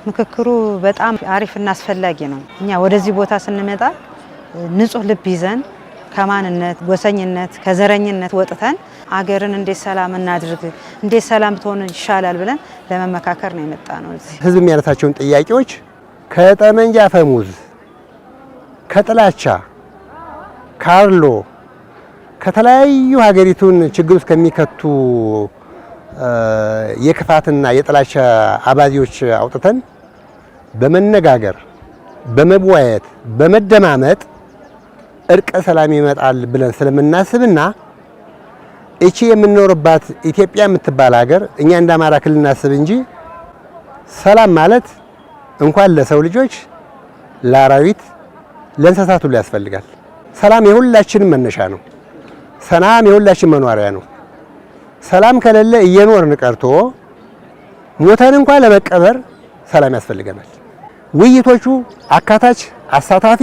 ምክክሩ በጣም አሪፍና አስፈላጊ ነው። እኛ ወደዚህ ቦታ ስንመጣ ንጹህ ልብ ይዘን ከማንነት፣ ጎሰኝነት፣ ከዘረኝነት ወጥተን አገርን እንዴት ሰላም እናድርግ፣ እንዴት ሰላም ብትሆን ይሻላል ብለን ለመመካከር ነው የመጣ ነው። ህዝብ የሚያነሳቸውን ጥያቄዎች ከጠመንጃ ፈሙዝ፣ ከጥላቻ፣ ካርሎ ከተለያዩ ሀገሪቱን ችግር ውስጥ ከሚከቱ የክፋትና የጥላቻ አባዚዎች አውጥተን በመነጋገር በመወያየት በመደማመጥ እርቀ ሰላም ይመጣል ብለን ስለምናስብና እቺ የምንኖርባት ኢትዮጵያ የምትባል ሀገር እኛ እንደ አማራ ክልል እናስብ እንጂ ሰላም ማለት እንኳን ለሰው ልጆች ለአራዊት ለእንስሳት ሁሉ ያስፈልጋል። ሰላም የሁላችንም መነሻ ነው። ሰላም የሁላችን መኖሪያ ነው። ሰላም ከሌለ እየኖርን ቀርቶ ሞተን እንኳን ለመቀበር ሰላም ያስፈልገናል። ውይይቶቹ አካታች፣ አሳታፊ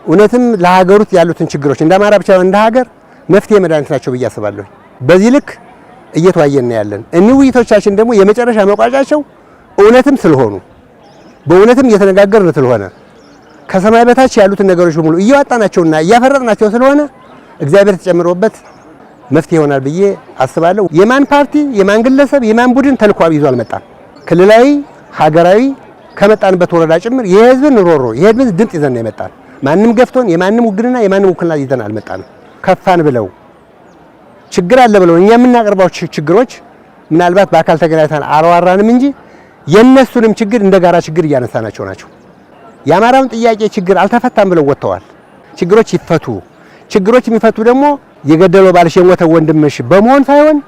እውነትም ለሀገር ውስጥ ያሉትን ችግሮች እንደ አማራ ብቻ እንደ ሀገር መፍትሄ መድኃኒት ናቸው ብዬ አስባለሁ። በዚህ ልክ እየተወያየን ያለን እኒህ ውይይቶቻችን ደግሞ የመጨረሻ መቋጫቸው እውነትም ስለሆኑ በእውነትም እየተነጋገርን ስለሆነ ከሰማይ በታች ያሉትን ነገሮች በሙሉ እያወጣናቸውና እያፈረጥናቸው ስለሆነ እግዚአብሔር ተጨምሮበት መፍትሄ ይሆናል ብዬ አስባለሁ። የማን ፓርቲ፣ የማን ግለሰብ፣ የማን ቡድን ተልዕኮ ይዞ አልመጣም። ክልላዊ፣ ሀገራዊ ከመጣንበት ወረዳ ጭምር የህዝብን ሮሮ የህዝብን ድምጽ ይዘን ነው የመጣን። ማንም ገፍቶን የማንም ውግንና የማንም ውክልና ይዘን አልመጣንም። ከፋን ብለው ችግር አለ ብለው እኛ የምናቀርባው ችግሮች ምናልባት በአካል ተገናኝተን አላወራንም እንጂ የነሱንም ችግር እንደ ጋራ ችግር እያነሳናቸው ናቸው። የአማራውን ጥያቄ ችግር አልተፈታም ብለው ወጥተዋል። ችግሮች ይፈቱ። ችግሮች የሚፈቱ ደግሞ የገደለው ባልሽ የሞተው ወንድምሽ በመሆን ሳይሆን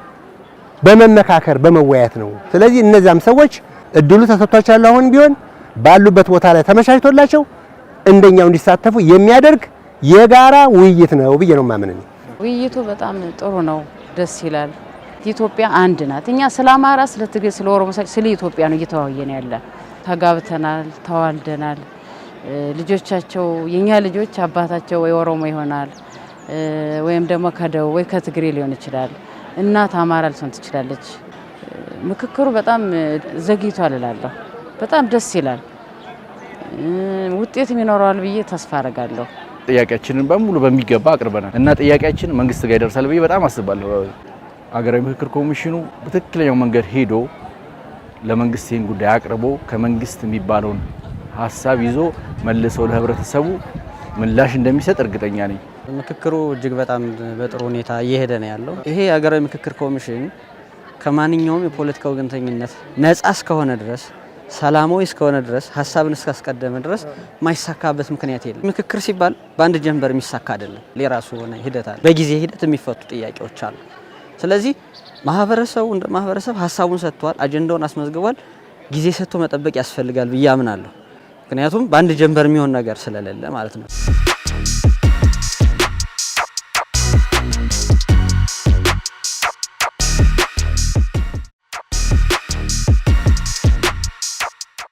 በመመካከር በመወያየት ነው። ስለዚህ እነዚያም ሰዎች እድሉ ተሰጥቷቸው አሁን ቢሆን ባሉበት ቦታ ላይ ተመቻችቶላቸው እንደኛው እንዲሳተፉ የሚያደርግ የጋራ ውይይት ነው ብዬ ነው ማምነኝ። ውይይቱ በጣም ጥሩ ነው፣ ደስ ይላል። ኢትዮጵያ አንድ ናት። እኛ ስለ አማራ፣ ስለ ትግሬ፣ ስለ ኦሮሞ፣ ስለ ኢትዮጵያ ነው እየተወያየን ያለ። ተጋብተናል፣ ተዋልደናል። ልጆቻቸው የኛ ልጆች አባታቸው ወይ ኦሮሞ ይሆናል ወይም ደግሞ ከደቡብ ወይ ከትግሬ ሊሆን ይችላል። እናት አማራ ልትሆን ትችላለች። ምክክሩ በጣም ዘግይቷል እላለሁ። በጣም ደስ ይላል። ውጤትም ይኖረዋል ብዬ ተስፋ አደርጋለሁ። ጥያቄያችንን በሙሉ በሚገባ አቅርበናል እና ጥያቄያችን መንግስት ጋር ይደርሳል ብዬ በጣም አስባለሁ። ሀገራዊ ምክክር ኮሚሽኑ በትክክለኛው መንገድ ሄዶ ለመንግስት ይህን ጉዳይ አቅርቦ ከመንግስት የሚባለውን ሀሳብ ይዞ መልሶ ለህብረተሰቡ ምላሽ እንደሚሰጥ እርግጠኛ ነኝ። ምክክሩ እጅግ በጣም በጥሩ ሁኔታ እየሄደ ነው ያለው። ይሄ ሀገራዊ ምክክር ኮሚሽን ከማንኛውም የፖለቲካ ወገንተኝነት ነፃ እስከሆነ ድረስ ሰላማዊ እስከሆነ ድረስ ሀሳብን እስካስቀደመ ድረስ ማይሳካበት ምክንያት የለም። ምክክር ሲባል በአንድ ጀንበር የሚሳካ አይደለም። የራሱ ሆነ ሂደት አለ። በጊዜ ሂደት የሚፈቱ ጥያቄዎች አሉ። ስለዚህ ማህበረሰቡ እንደ ማህበረሰብ ሀሳቡን ሰጥቷል፣ አጀንዳውን አስመዝግቧል። ጊዜ ሰጥቶ መጠበቅ ያስፈልጋል ብዬ አምናለሁ። ምክንያቱም በአንድ ጀንበር የሚሆን ነገር ስለሌለ ማለት ነው።